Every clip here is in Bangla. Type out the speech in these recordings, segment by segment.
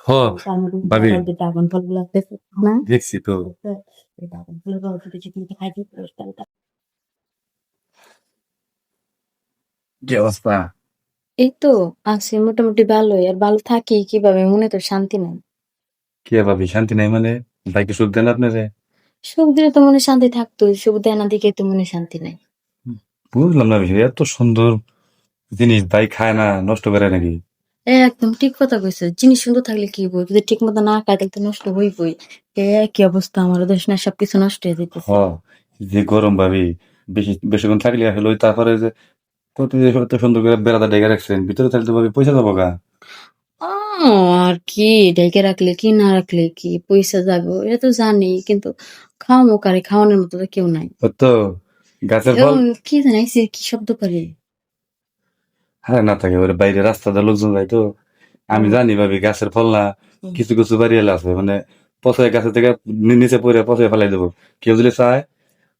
হ তার মধ্যে ভাবি যে ড্রাগন ফলগুলো আছে না, দেখছি তো। এই ড্রাগন ফলের রস যদি খাইতে পারিস তাহলে কি অবস্থা? এই তো আছি মোটামুটি ভালোই। আর ভালো থাকি কিভাবে? মনে তো শান্তি নাই। কি আর ভাবি শান্তি নাই মানে? ভাইকে সুখ দেন আপনারে? সুখ দিলে তো মনে শান্তি থাকতোই, সুখ দেয় না দিকে তো মনে শান্তি নাই। বুঝলাম না বিষয়, এত সুন্দর জিনিস ভাই খায় না, নষ্ট করে নাকি? একদম ঠিক কথা কইছো। জিনিস সুন্দর থাকলে কি হইব? যদি ঠিক মতো না খাই তাহলে তো নষ্ট হইবই। কি অবস্থা, আমারও দেশ না সবকিছু নষ্ট হয়ে হ যাইতেছে। যে গরম ভাবি, বেশিক্ষণ থাকলে আসলে ওই তারপরে যে কত যে এত সুন্দর করে বেড়াটা ডেকে রাখছেন, ভিতরে থাকলে তো ভাবি পয়সা যাবো গা। ও আর কি, ঢেকে রাখলে কি না রাখলে কি পয়সা যাবে এটা তো জানি, কিন্তু খাওয়ামো কারে? খাওয়ানোর মতো তো কেউ নাই। ও তো গাছের ফল। কি জানাইছে, কি শব্দ করে? হ্যাঁ না থাকে ওরে বাইরে রাস্তাতে লোকজন যায় তো। আমি জানি ভাবি গাছের ফল না, কিছু কিছু বাড়িয়ালা আছে মানে পচে গাছের থেকে নিচে পড়ে পচে ফেলাই দেবো। কেউ যদি চায়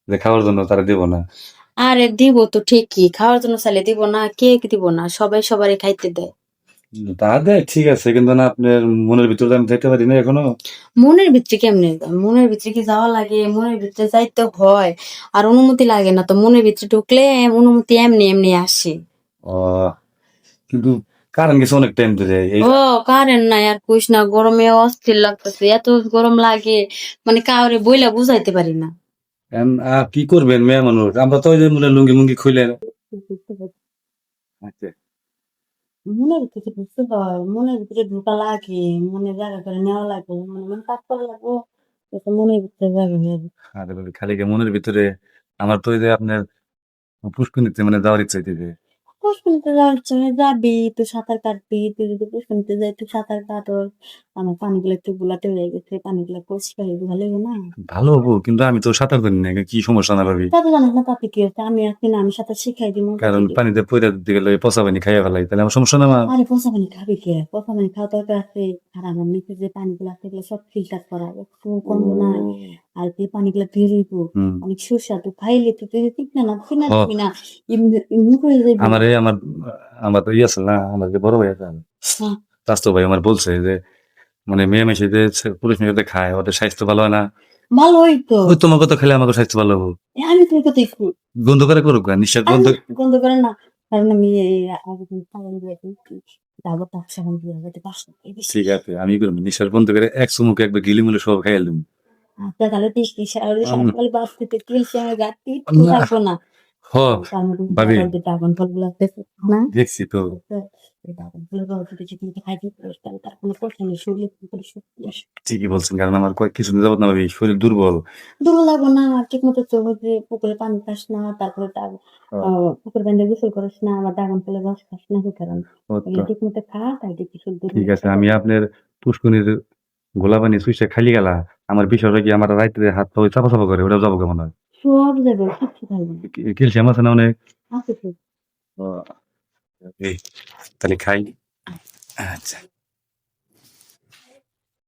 যে খাওয়ার জন্য তারা দেবো না। আরে দিব তো ঠিকই, খাওয়ার জন্য চাইলে দিব না? কে দিব না? সবাই সবারই খাইতে দেয়। তা দেয় ঠিক আছে, কিন্তু না আপনার মনের ভিতরে তো আমি যাইতে পারি না এখনো। মনের ভিতরে কেমনে যায়? মনের ভিতরে কি যাওয়া লাগে? মনের ভিতরে যাইতে হয়, আর অনুমতি লাগে না তো। মনের ভিতরে ঢুকলে অনুমতি এমনি এমনি আসে। ও কিন্তু কারণ গেছে অনেক টাইম ধরে এই। ও কারেন্ট নাই আর কইস না, গরমে অস্থির লাগতেছে, এত গরম লাগে মানে কাউরে বইলা বুঝাইতে পারি না। কি করবেন মেয়ে মানুষ, আমরা তো ওই যে মনে লুঙ্গি মুঙ্গি খুলে। আচ্ছা মনের ভিতরে ঢুকতে হয়, মনের ভিতরে ঢোকা লাগে, মনে জায়গা করে নেওয়া লাগে, মানে মন কাজ করা লাগবে, এটা মনের ভিতরে যাবে। আরে ভাবি খালি কে মনের ভিতরে? আমার তো ওই যে আপনার পুষ্করিতে মানে যাওয়ার ইচ্ছা হইতেছে। পুষ্করিতে যাওয়ার ইচ্ছা হয়, যাবি তুই সাঁতার কাটবি, তুই যদি পুষ্করিতে যাই তুই সাঁতার কাটো, আমার পানিগুলো একটু গুলাতে হয়ে গেছে, পানিগুলো পরিষ্কার হয়ে ভালো হবে না? ভালো হবো, কিন্তু আমি তো সাঁতার জানি না, কি সমস্যা না ভাবি? তা তো জানিস না, তাতে কি হচ্ছে? আমি আছি না, আমি সাঁতার শিখাই দিব, তাতে কারণ কি? পানিতে পইরা দিতে গেলে পচা পানি খাইয়া ফেলাই, তাহলে আমার সমস্যা না মা? আরে পচা পানি খাবি কে? পচা পানি খাওয়া দরকার আছে? আর আমার নিচে যে পানিগুলো আছে এগুলো সব ফিল্টার করা, একটু কম নাই। আর যে পানিগুলো বেরোইব হুম। অনেক সুস্বাদু, খাইলে তো তুই ঠিক না, চিনা হ দিবি না, এমনি করে যাইবি। আমার আমার তো আছে না, আমার যে বড় ভাই আছে হ্যাঁ, স্বাস্থ্য ভাই আমার বলছে যে মানে মেয়ে মেশে যে পুরুষ মেয়েদের খায় ওদের স্বাস্থ্য ভালো হয় না। ভালো হইতো। ওই তোমার কথা খেলে আমাকে স্বাস্থ্য ভালো হবো। আমি তোর কথা একটু বন্ধ করে করুক না, নিঃশ্বাস আর বন্ধ। গন্ধ করে না, কারণ আমি এই আগের খাবার দিয়ে যাবো, তার সামনে দিয়ে যেতে পারছি বেশি। ঠিক আছে আমি করবো, নিঃশ্বাস বন্ধ করে এক চুমুকে একবার গিলিমুলে সব খাইয়া দিম। আচ্ছা তাহলে দেখি সকালে বাঁচতে ক্যালসিয়ামের ঘাটতি একটু না থাকবো না। হ তার মধ্যে ভাবি যে ড্রাগন ফলগুলো আছে না, দেখছি তো। এই ড্রাগন ফলের রস যদি খাইতে পারিস তাহলে তার কোনো কথা নেই, শরীরে কি করে শক্তি আসে। ঠিকই বলছেন, কারণ আমার কয়েক কিছুদিন যাবত না ভাবি শরীর দুর্বল। দূর লাগবো না, ঠিক মতো চোখ যে পুকুরে পানি খাস না, তারপরে তার পুকুর বান্ধে গোসল করিস না, আবার ড্রাগন ফলের রস খাস না, কি কারণ? ও তো এগুলো ঠিক মতো খা, তাই দেখি শুদ্ধ ঠিক আছে, আমি আপনার পুষ্কনির গোলা পানি সুইসে খালি গেলা আমার বিষয়টা কি আমার রাইতে হাত পা চাপা চাপা করে ওটা যাবো কেমন হয়? সব যাবে, কিচ্ছু থাকবে না। ক্যালসিয়াম আছে না অনেক? আছে তো। ও, এই, তাহলে খাই। আচ্ছা